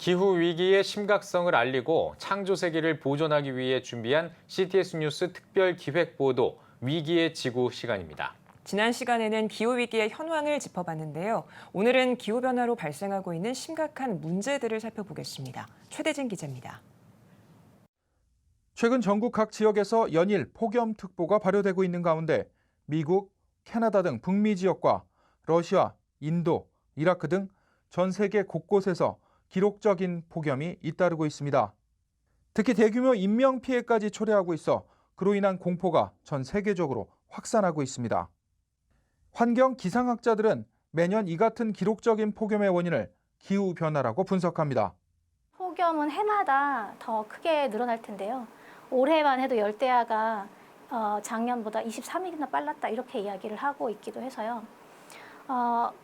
기후 위기의 심각성을 알리고 창조 세계를 보존하기 위해 준비한 CTS 뉴스 특별 기획 보도 위기의 지구 시간입니다. 지난 시간에는 기후위기의 현황을 짚어봤는데요. 오늘은 기후변화로 발생하고 있는 심각한 문제들을 살펴보겠습니다. 최대진 기자입니다. 최근 전국 각 지역에서 연일 폭염특보가 발효되고 있는 가운데 미국, 캐나다 등 북미 지역과 러시아, 인도, 이라크 등 전 세계 곳곳에서 기록적인 폭염이 잇따르고 있습니다. 특히 대규모 인명피해까지 초래하고 있어 그로 인한 공포가 전 세계적으로 확산하고 있습니다. 환경 기상학자들은 매년 이 같은 기록적인 폭염의 원인을 기후변화라고 분석합니다. 폭염은 해마다 더 크게 늘어날 텐데요. 올해만 해도 열대야가 작년보다 23일이나 빨랐다 이렇게 이야기를 하고 있기도 해서요.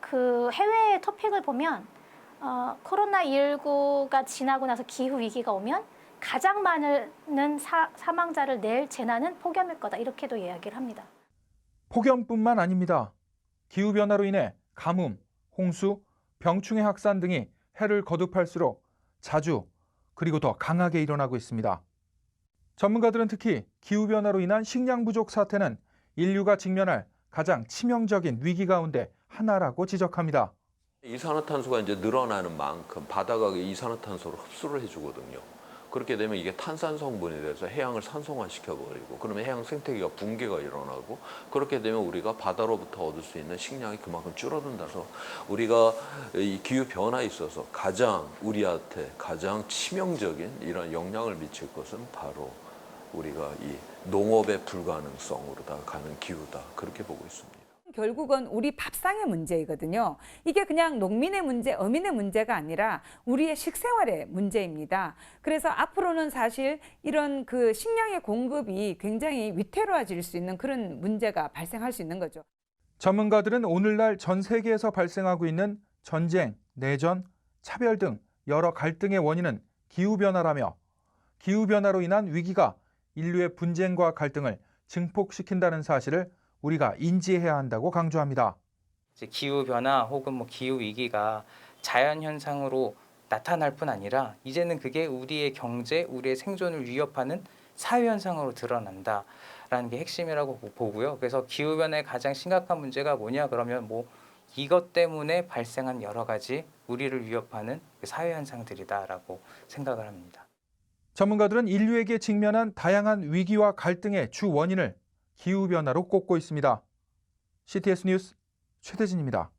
그 해외의 토픽을 보면 코로나19가 지나고 나서 기후 위기가 오면 가장 많은 사망자를 낼 재난은 폭염일 거다 이렇게도 이야기를 합니다. 폭염뿐만 아닙니다. 기후변화로 인해 가뭄, 홍수, 병충해 확산 등이 해를 거듭할수록 자주 그리고 더 강하게 일어나고 있습니다. 전문가들은 특히 기후변화로 인한 식량 부족 사태는 인류가 직면할 가장 치명적인 위기 가운데 하나라고 지적합니다. 이산화탄소가 이제 늘어나는 만큼 바다가 이산화탄소를 흡수를 해주거든요. 그렇게 되면 이게 탄산 성분이 돼서 해양을 산성화시켜버리고 그러면 해양 생태계가 붕괴가 일어나고 그렇게 되면 우리가 바다로부터 얻을 수 있는 식량이 그만큼 줄어든다서 우리가 이 기후 변화에 있어서 가장 우리한테 가장 치명적인 이런 영향을 미칠 것은 바로 우리가 이 농업의 불가능성으로 가는 기후다 그렇게 보고 있습니다. 결국은 우리 밥상의 문제이거든요. 이게 그냥 농민의 문제, 어민의 문제가 아니라 우리의 식생활의 문제입니다. 그래서 앞으로는 사실 이런 그 식량의 공급이 굉장히 위태로워질 수 있는 그런 문제가 발생할 수 있는 거죠. 전문가들은 오늘날 전 세계에서 발생하고 있는 전쟁, 내전, 차별 등 여러 갈등의 원인은 기후변화라며 기후변화로 인한 위기가 인류의 분쟁과 갈등을 증폭시킨다는 사실을 우리가 인지해야 한다고 강조합니다. 기후 변화 혹은 기후 위기가 자연 현상으로 나타날 뿐 아니라 이제는 그게 우리의 경제, 우리의 생존을 위협하는 사회 현상으로 드러난다라는 게 핵심이라고 보고요. 그래서 기후 변화의 가장 심각한 문제가 뭐냐 그러면 이것 때문에 발생한 여러 가지 우리를 위협하는 사회 현상들이다라고 생각을 합니다. 전문가들은 인류에게 직면한 다양한 위기와 갈등의 주 원인을 기후변화로 꼽고 있습니다. CTS 뉴스 최대진입니다.